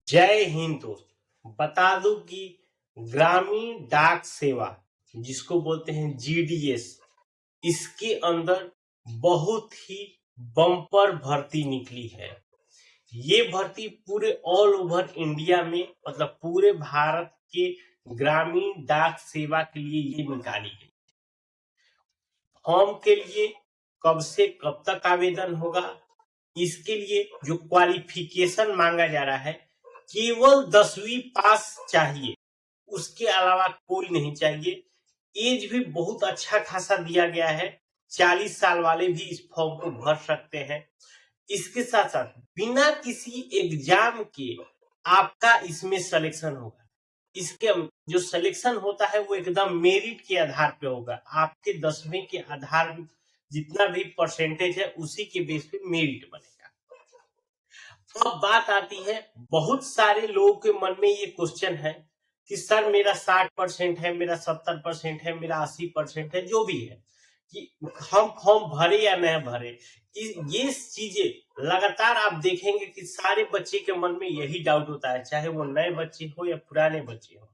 जय हिंद दोस्त। बता दूं कि ग्रामीण डाक सेवा जिसको बोलते हैं जीडीएस, इसके अंदर बहुत ही बम्पर भर्ती निकली है। ये भर्ती पूरे ऑल ओवर इंडिया में मतलब पूरे भारत के ग्रामीण डाक सेवा के लिए ये निकाली गई। फॉर्म के लिए कब से कब तक आवेदन होगा, इसके लिए जो क्वालिफिकेशन मांगा जा रहा है केवल 10वीं पास चाहिए, उसके अलावा कोई नहीं चाहिए। एज भी बहुत अच्छा खासा दिया गया है, 40 साल वाले भी इस फॉर्म को भर सकते हैं। इसके साथ साथ बिना किसी एग्जाम के आपका इसमें सिलेक्शन होगा। इसके जो सिलेक्शन होता है वो एकदम मेरिट के आधार पे होगा। आपके 10वीं के आधार जितना भी परसेंटेज है उसी के बेस पे मेरिट बनेगा। अब बात आती है, बहुत सारे लोगों के मन में ये क्वेश्चन है कि सर मेरा 60% है, मेरा 70% है, मेरा 80% है, जो भी है, कि हम फॉर्म भरे या नहीं भरे। ये चीजें लगातार आप देखेंगे कि सारे बच्चे के मन में यही डाउट होता है, चाहे वो नए बच्चे हो या पुराने बच्चे हो।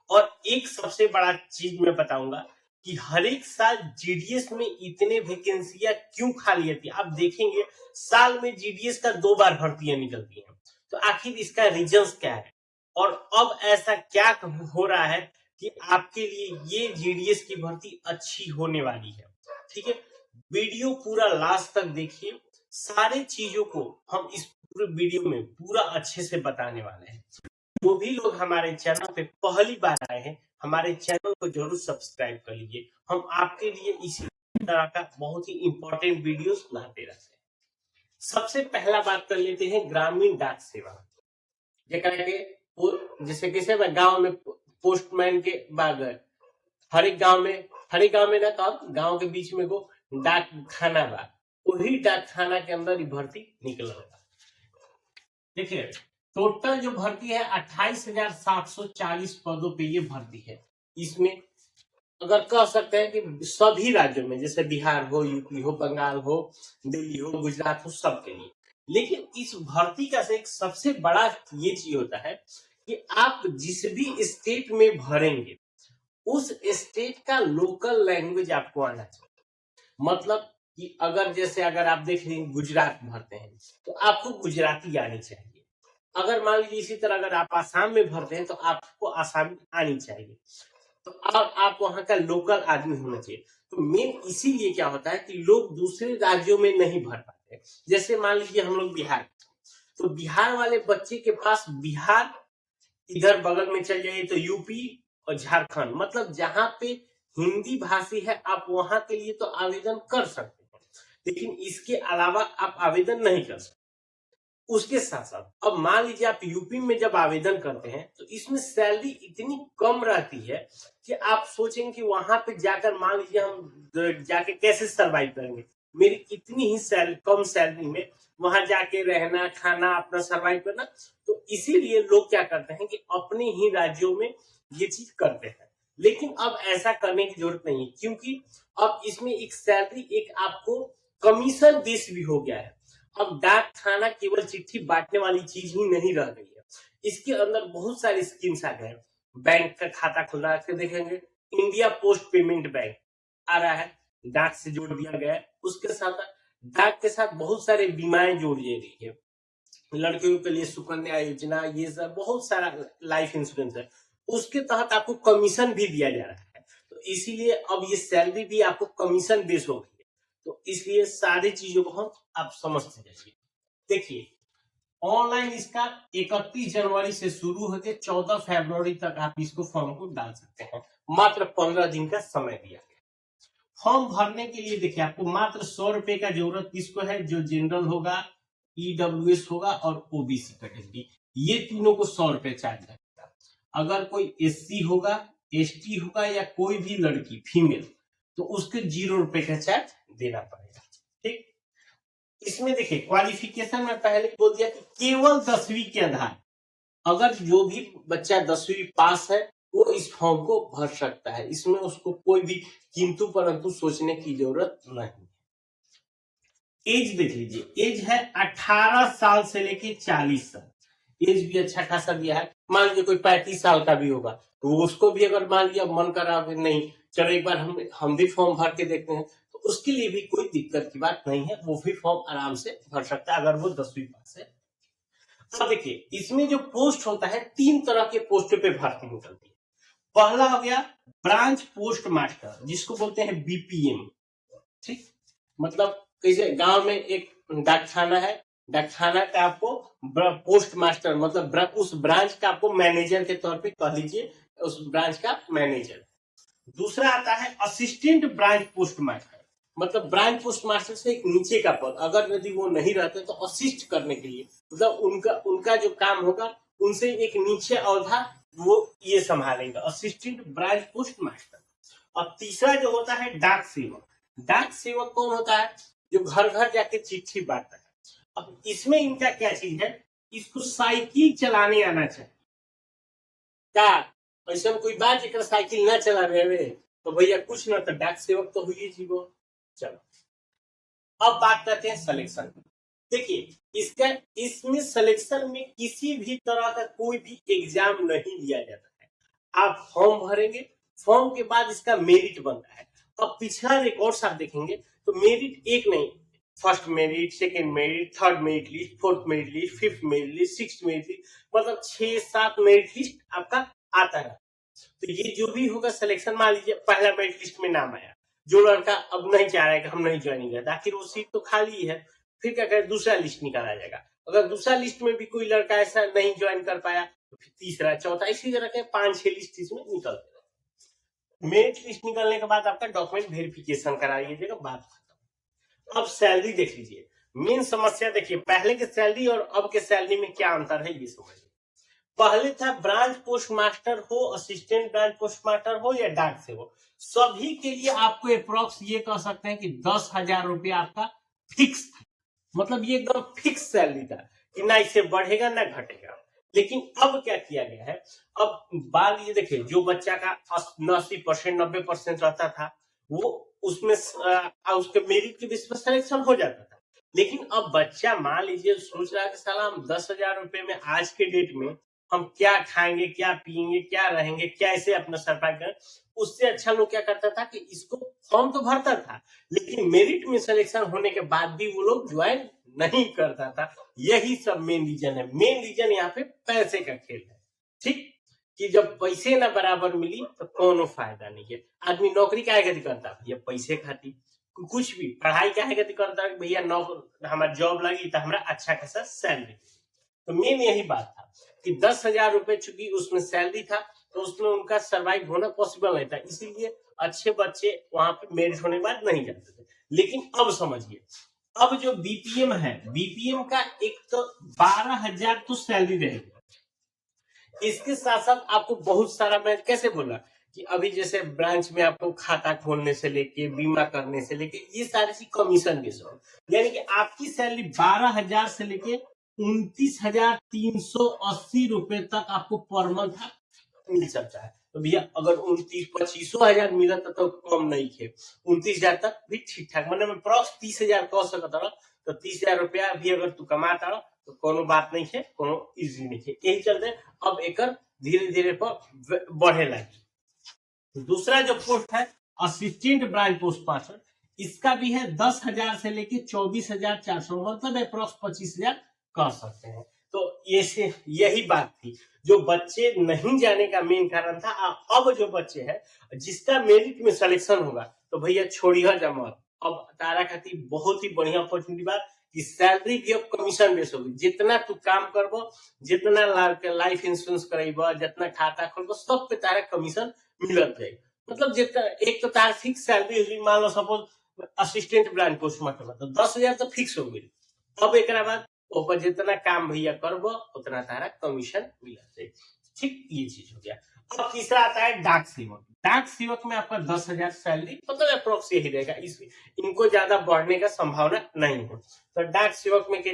और एक सबसे बड़ा चीज मैं बताऊंगा कि हर एक साल जीडीएस में इतने वैकेंसियां क्यों खाली होती है। आप देखेंगे साल में जीडीएस का 2 बार भर्तियां निकलती हैं, तो आखिर इसका रीजंस क्या है और अब ऐसा क्या हो रहा है कि आपके लिए ये जीडीएस की भर्ती अच्छी होने वाली है। ठीक है, वीडियो पूरा लास्ट तक देखिए, सारे चीजों को हम इस पूरे वीडियो में पूरा अच्छे से बताने वाले हैं। जो भी लोग हमारे चैनल पे पहली बार आए हैं, हमारे चैनल को जरूर सब्सक्राइब कर लीजिए। हम आपके लिए इसी तरह का बहुत ही इंपॉर्टेंट वीडियोस लाते रहते हैं। सबसे पहला बात कर लेते हैं ग्रामीण डाक सेवा। जैसे किसे गांव में पोस्टमैन के बागर, हर एक गांव में ना गांव के बीच में को डाक खाना बा, वही डाक खाना के अंदर ही भर्ती निकल रहा। देखिए टोटल जो भर्ती है 28,740 पदों पे ये भर्ती है। इसमें अगर कह सकते हैं कि सभी राज्यों में, जैसे बिहार हो, यूपी हो, बंगाल हो, दिल्ली हो, गुजरात हो, सबके लिए। लेकिन इस भर्ती का से एक सबसे बड़ा ये चीज होता है कि आप जिस भी स्टेट में भरेंगे उस स्टेट का लोकल लैंग्वेज आपको आना चाहिए। मतलब कि अगर आप देख रहे हैं गुजरात भरते हैं तो आपको गुजराती आनी चाहिए। अगर मान लीजिए इसी तरह अगर आप आसाम में भरते हैं तो आपको आसामी आनी चाहिए। तो आप वहां का लोकल आदमी होना चाहिए। तो मेन इसीलिए क्या होता है कि लोग दूसरे राज्यों में नहीं भर पाते। जैसे मान लीजिए हम लोग बिहार, तो बिहार वाले बच्चे के पास बिहार, इधर बगल में चल जाइए तो यूपी और झारखंड, मतलब जहां पे हिंदी भाषी है आप वहां के लिए तो आवेदन कर सकते हैं, लेकिन इसके अलावा आप आवेदन नहीं कर सकते। उसके साथ साथ अब मान लीजिए आप यूपी में जब आवेदन करते हैं तो इसमें सैलरी इतनी कम रहती है कि आप सोचेंगे कि वहां पे जाकर मान लीजिए हम जाके कैसे सरवाइव करेंगे। मेरी इतनी ही कम सैलरी में वहां जाके रहना, खाना, अपना सरवाइव करना। तो इसीलिए लोग क्या करते हैं कि अपने ही राज्यों में ये चीज करते हैं। लेकिन अब ऐसा करने की जरूरत नहीं है, क्योंकि अब इसमें एक सैलरी, एक आपको कमीशन बेस भी हो गया है। अब डाक खाना केवल चिट्ठी बांटने वाली चीज ही नहीं रह गई है, इसके अंदर बहुत सारे स्कीम्स आ गए। बैंक का खाता खुला के देखेंगे, इंडिया पोस्ट पेमेंट बैंक आ रहा है, डाक से जोड़ दिया गया है। उसके साथ डाक के साथ बहुत सारे बीमाएं जोड़ दी गई है। लड़कियों के लिए सुकन्या योजना, ये सब बहुत सारा लाइफ इंश्योरेंस है, उसके तहत आपको कमीशन भी दिया जा रहा है। तो इसीलिए अब ये सैलरी भी आपको कमीशन बेस हो गई है। तो इसलिए सारी चीजों को हम आप समझते जाइए। देखिए ऑनलाइन इसका 31 जनवरी से शुरू होकर 14 फरवरी तक आप इसको फॉर्म को डाल सकते हैं। मात्र 15 दिन का समय दिया गया। फॉर्म भरने के लिए देखिए आपको मात्र 100 रुपए का जरूरत किसको है, जो जनरल होगा, ईडब्ल्यूएस होगा और ओबीसी कैटेगरी, ये तीनों को 100 रुपए चार्ज लगेगा। अगर कोई एससी होगा, एसटी होगा या कोई भी लड़की फीमेल, तो उसके 0 रुपए का चार्ज देना पड़ेगा। ठीक, इसमें देखिए क्वालिफिकेशन में पहले बोल दिया कि केवल 10वीं के आधार, अगर जो भी बच्चा 10वीं पास है वो इस फॉर्म को भर सकता है। इसमें उसको कोई भी किंतु परंतु सोचने की जरूरत नहीं। एज देख लीजिए, एज है 18 साल से लेके 40 साल। एज भी अच्छा खासा दिया है, मान लीजिए कोई 35 साल का भी होगा तो उसको भी अगर मान लिया मन करा कि नहीं चलो एक बार हम भी फॉर्म भर के देखते हैं, तो उसके लिए भी कोई दिक्कत की बात नहीं है, वो भी फॉर्म आराम से भर सकता है अगर वो 10वीं पास है। अब देखिए इसमें जो पोस्ट होता है 3 तरह के पोस्ट पे भर्ती निकलती है। पहला हो गया ब्रांच पोस्ट मास्टर, जिसको बोलते हैं बीपीएम। ठीक, मतलब कैसे गांव में एक डाकखाना है, डाकखाना का आपको पोस्ट मास्टर मतलब उस ब्रांच का आपको मैनेजर के तौर पे कह लीजिए, उस ब्रांच का मैनेजर। दूसरा आता है असिस्टेंट ब्रांच पोस्ट मास्टर, मतलब ब्रांच पोस्ट मास्टर से एक नीचे का पद, अगर यदि वो नहीं रहते तो असिस्ट करने के लिए, मतलब उनका जो काम होगा उनसे एक नीचे औधा वो ये संभालेगा, असिस्टेंट ब्रांच पोस्ट मास्टर। और तीसरा जो होता है डाक सेवक। डाक सेवक कौन होता है? जो घर घर जाके चिट्ठी बांटता है। अब इसमें इनका क्या चीज है, इसको साइकिल चलाने आना चाहिए। क्या ऐसा कोई बात एक साइकिल ना चला रहे तो भैया कुछ ना, तो डाक सेवक तो हुई जीवो। चलो अब बात करते हैं सिलेक्शन। देखिए इसमें सिलेक्शन में किसी भी तरह का कोई भी एग्जाम नहीं लिया जाता है। आप फॉर्म भरेंगे, फॉर्म के बाद इसका मेरिट बनता है। अब पिछला रिकॉर्ड्स आप देखेंगे तो मेरिट एक नहीं, first merit, second merit, third merit list, fourth merit list, fifth merit list, six merit list, मतलब 6-7 मेरिट लिस्ट आपका आता है। तो ये जो भी होगा सिलेक्शन, मान लीजिए पहला मेरिट लिस्ट में नाम आया, जो लड़का अब नहीं चाह रहा है कि हम नहीं ज्वाइनिंग करते, आखिर वो सीट तो खाली है, फिर क्या करें, दूसरा लिस्ट निकाला जाएगा। अगर दूसरा लिस्ट में भी कोई लड़का ऐसा नहीं ज्वाइन कर पाया तो फिर तीसरा, चौथा, इसी तरह के 5-6 लिस्ट इसमें निकलते हैं। मेरिट लिस्ट निकलने के बाद आपका डॉक्यूमेंट वेरिफिकेशन करा लीजिएगा, बात खत्म। अब सैलरी देख लीजिए, मेन समस्या देखिए, पहले के सैलरी और अब के सैलरी में क्या अंतर है ये समझिए। पहले था ब्रांच पोस्ट मास्टर हो, असिस्टेंट ब्रांच पोस्ट मास्टर हो या डाक से हो, सभी के लिए आपको अप्रोक्स ये कह सकते हैं कि 10,000 रुपया आपका फिक्स था, मतलब ये एकदम फिक्स सैलरी था कि ना इससे बढ़ेगा ना घटेगा। लेकिन अब क्या किया गया है, अब बात ये देखिए, जो बच्चा का 80% 90% रहता था वो उसमें उसके मेरिट के बेस पर सिलेक्शन हो जाता था। लेकिन अब बच्चा मान लीजिए सोच रहा है कि साला हम 10,000 रुपए में आज के डेट में हम क्या खाएंगे, क्या पिएंगे, क्या रहेंगे, कैसे अपना सरवाइव करें, उससे अच्छा लोग क्या करता था कि इसको फॉर्म तो भरता था लेकिन मेरिट में सिलेक्शन होने के बाद भी वो लोग ज्वाइन नहीं करता था। यही सब मेन रीजन है। मेन रीजन यहाँ पे पैसे का खेल है। ठीक, कि जब पैसे ना बराबर मिली तो कोनो फायदा नहीं है। आदमी नौकरी काहे खातिर करता, भैया पैसे खातिर। कुछ भी पढ़ाई काहे खातिर करता है, भैया हमारा जॉब लगी तो हमारा अच्छा खासा सैलरी। तो मेन यही बात था कि 10,000 रुपए चूंकि उसमें सैलरी था तो उसमें उनका सर्वाइव होना पॉसिबल नहीं था, इसीलिए अच्छे बच्चे वहां पे मेरिट होने के बाद नहीं जाते थे। लेकिन अब समझिए, अब जो बीपीएम है, बीपीएम का एक तो 12,000 तो सैलरी रहेगी, इसके साथ साथ आपको बहुत सारा, मैं कैसे बोला कि अभी जैसे ब्रांच में आपको खाता खोलने से लेके बीमा करने से लेके ये सारी चीज कमीशन बेस हो, यानी कि आपकी सैलरी 12,000 से लेके 29,380 रुपए तक आपको पर मंथ मिल सकता है। तो भैया अगर 29-25 मिला तो कम नहीं थे, 29,000 तक भी ठीक ठाक, मतलब अप्रॉक्स 30,000 कह सकता रहा, तो 30,000 रुपया भी अगर तू कमाता रहा तो कोनो बात नहीं है, कोनो इजी नहीं है। यही चलते अब एक धीरे धीरे पर बढ़े लगी। दूसरा जो पोस्ट है असिस्टेंट ब्रांच पोस्ट मास्टर, इसका भी है 10,000 से लेके 24,400, मतलब अप्रॉक्स 25,000 कह सकते हैं। तो ये यही बात थी जो बच्चे नहीं जाने का मेन कारण था। अब जो बच्चे हैं जिसका मेरिट में सिलेक्शन होगा तो भैया छोड़िए जमा, अब तारा खातिर बहुत ही बढ़िया अपॉर्चुनिटी बात कि सैलरी भी अब कमीशन बेस होगी। जितना तू काम करबो, जितना लाइफ इंश्योरेंस करेबो, जितना खाता खोलबो, सब पे तारा कमीशन मिलत जाए। मतलब जितना एक तो तार फिक्स सैलरी होगी, मान लो suppose assistant branch postmaster तो 10,000 तो फिक्स हो गई। अब एक बाद ऊपर जितना काम भैया करबो उतना तारा कमीशन मिलत जाए। ठीक, ये चीज हो गया। अब तीसरा आता है डाक सेवक। डाक सेवक में आपका 10,000 सैलरी, मतलब अप्रोक्स यही रहेगा, इनको ज्यादा बढ़ने का संभावना नहीं है। तो डाक सेवक में के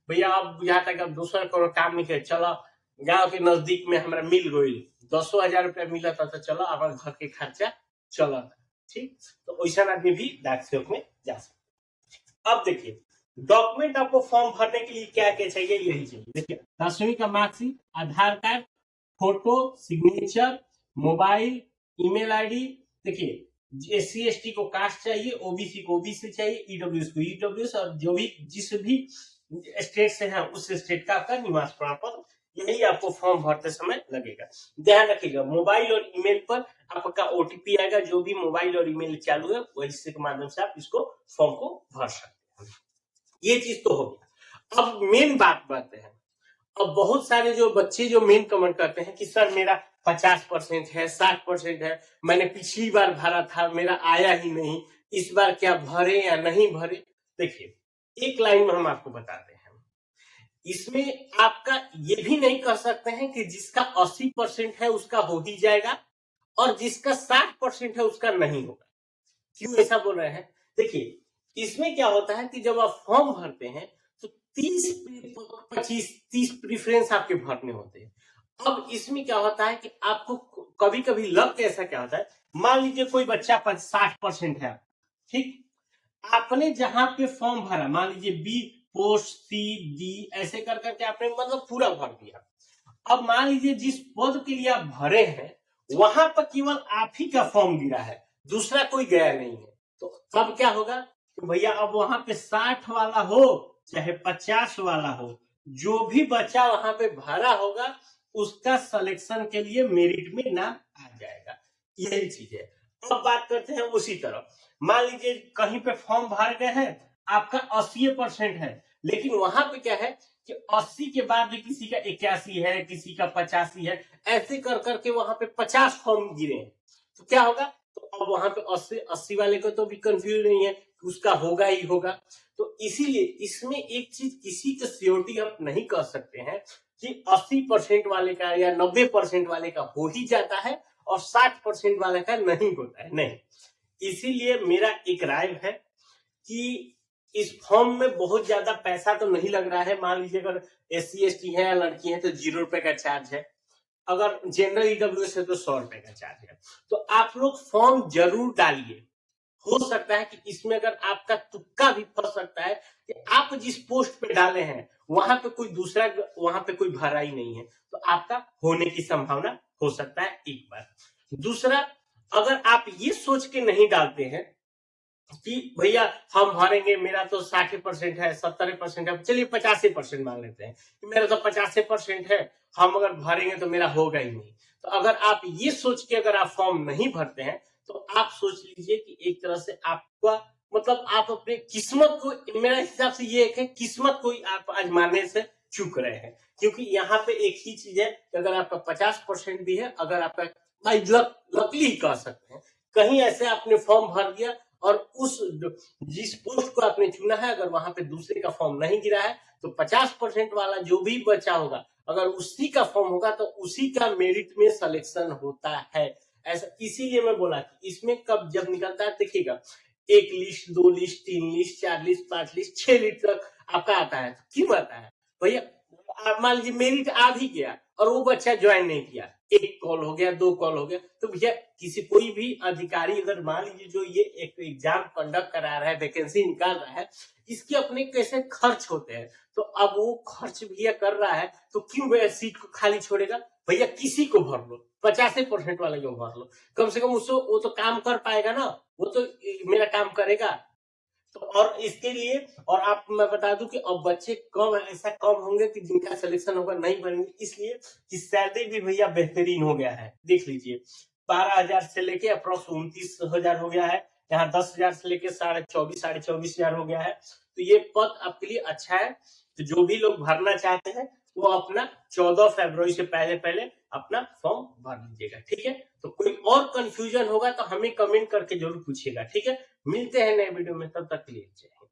भैया अब बुझाता है कि अब दूसरा कोनो काम नहीं करे, चलो गांव के नजदीक में हमारा मिल गई 10,000 रुपया मिला था तो चलो हमारे घर के खर्चा चला था। ठीक, तो वैसा आदमी भी डाक सेवक में जा सकता। अब देखिए डॉक्यूमेंट आपको फॉर्म भरने के लिए क्या क्या चाहिए, यही चाहिए। देखिए 10वीं का marksheet, Aadhaar card, photo, signature, mobile, email ID. देखिए SC ST को कास्ट चाहिए, OBC को OBC चाहिए, EWS को EWS, और जो भी जिस भी स्टेट से है उस स्टेट का आपका निवास प्रमाण पत्र, यही आपको फॉर्म भरते समय लगेगा। ध्यान रखिएगा मोबाइल और ईमेल पर आपका OTP आएगा, जो भी मोबाइल और ईमेल चालू है वही के माध्यम से आप इसको फॉर्म को भर सकते हैं। ये चीज तो हो गया। अब मेन बात करते हैं। अब बहुत सारे जो बच्चे जो मेन कमेंट करते हैं कि सर मेरा 50% है, 60% है, मैंने पिछली बार भरा था, मेरा आया ही नहीं, इस बार क्या भरे या नहीं भरे। देखिए एक लाइन में हम आपको बताते हैं, इसमें आपका ये भी नहीं कह सकते हैं कि जिसका 80% है उसका हो ही जाएगा और जिसका 60% है उसका नहीं होगा। क्यों ऐसा बोल रहे हैं? देखिए इसमें क्या होता है कि जब आप फॉर्म भरते हैं तो 30 प्रेफरेंस आपके भरने होते हैं। अब इसमें क्या होता है कि आपको कभी कभी लक ऐसा क्या होता है, मान लीजिए कोई बच्चा 60% है, ठीक, आपने जहां पे फॉर्म भरा, मान लीजिए बी पोस्ट C D ऐसे कर करके आपने मतलब पूरा भर दिया। अब मान लीजिए जिस पद के लिए आप भरे हैं वहां पर केवल आप ही का फॉर्म गिरा है, दूसरा कोई गया नहीं है, तो अब क्या होगा कि भैया अब वहां पे 60 वाला हो चाहे 50 वाला हो, जो भी बच्चा वहां पे भरा होगा उसका सिलेक्शन के लिए मेरिट में नाम आ जाएगा। यही चीज है। अब बात करते हैं उसी तरह, मान लीजिए कहीं पे फॉर्म भर गए हैं, आपका 80% है, लेकिन वहां पे क्या है कि 80 के बाद भी किसी का 81 है, किसी का 85 है, ऐसे कर करके वहां पे 50 फॉर्म गिरे हैं, तो क्या होगा, तो अब वहां पे 80 वाले को तो भी कंफ्यूज नहीं है, उसका होगा ही होगा। तो इसीलिए इसमें एक चीज किसी का श्योरिटी आप नहीं कर सकते हैं कि 80% वाले का या 90% वाले का हो ही जाता है और 60% वाले का नहीं होता है, नहीं। इसीलिए मेरा एक राय है कि इस फॉर्म में बहुत ज्यादा पैसा तो नहीं लग रहा है। मान लीजिए अगर SC ST है या लड़की है तो 0 रुपए का चार्ज है, अगर जनरल EWS है तो 100 रुपए का चार्ज है। तो आप लोग फॉर्म जरूर डालिए, हो सकता है कि इसमें अगर आपका तुक्का भी फंस सकता है कि आप जिस पोस्ट पे डाले हैं वहां पे कोई दूसरा, वहां पे कोई भरा ही नहीं है, तो आपका होने की संभावना हो सकता है, एक बार। दूसरा, अगर आप ये सोच के नहीं डालते हैं कि भैया हम भरेंगे, मेरा तो 60% है, 70% है, चलिए 85% मान लेते हैं कि मेरा तो 85% है, हम अगर भरेंगे तो मेरा होगा ही नहीं, तो अगर आप ये सोच के अगर आप फॉर्म नहीं भरते हैं तो आप सोच लीजिए कि एक तरह से आपका मतलब आप अपने किस्मत को, मेरा हिसाब से ये एक है किस्मत को आप आजमाने से चूक रहे हैं। क्योंकि यहाँ पे एक ही चीज है कि अगर आपका 50% भी है, अगर आपका भाई लकली कह सकते हैं, कहीं ऐसे आपने फॉर्म भर दिया और उस जिस पोस्ट को आपने चुना है अगर वहां पे दूसरे का फॉर्म नहीं गिरा है तो 50% वाला जो भी बचा होगा अगर उसी का फॉर्म होगा तो उसी का मेरिट में सिलेक्शन होता है। ऐसा इसीलिए मैं बोला कि इसमें कब जब निकलता है, देखिएगा 1 list, 2 list, 3 list, 4 list, 5 list, 6 list तक आपका आता है। क्यों आता है भैया, मान लीजिए मेरिट आ भी गया और वो बच्चा ज्वाइन नहीं किया, 1 कॉल हो गया, 2 कॉल हो गया, तो भैया किसी कोई भी अधिकारी अगर मान लीजिए जो ये एक एग्जाम कंडक्ट करा रहा है, वैकेंसी निकाल रहा है, इसके अपने कैसे खर्च होते हैं, तो अब वो खर्च भैया कर रहा है तो क्यों भैया सीट को खाली छोड़ेगा, भैया किसी को भर लो, 50% वाले को भर लो, कम से कम उसको वो तो काम कर पाएगा ना, वो तो मेरा काम करेगा। तो और इसके लिए और आप मैं बता दूं कि अब बच्चे कम ऐसा कम होंगे कि जिनका सिलेक्शन होगा नहीं बनेंगे, इसलिए कि सैलरी भी भैया बेहतरीन हो गया है। देख लीजिए 12,000 से लेके अप्रोक्स 29,000 हो गया है, यहाँ 10,000 से लेके 24,500 हो गया है। तो ये पद आपके लिए अच्छा है। तो जो भी लोग भरना चाहते हैं वो अपना 14 फरवरी से पहले पहले अपना फॉर्म भर लीजिएगा, ठीक है। तो कोई और कंफ्यूजन होगा तो हमें कमेंट करके जरूर पूछिएगा, ठीक है। मिलते हैं नए वीडियो में, तब तक के लिए जय हिंद।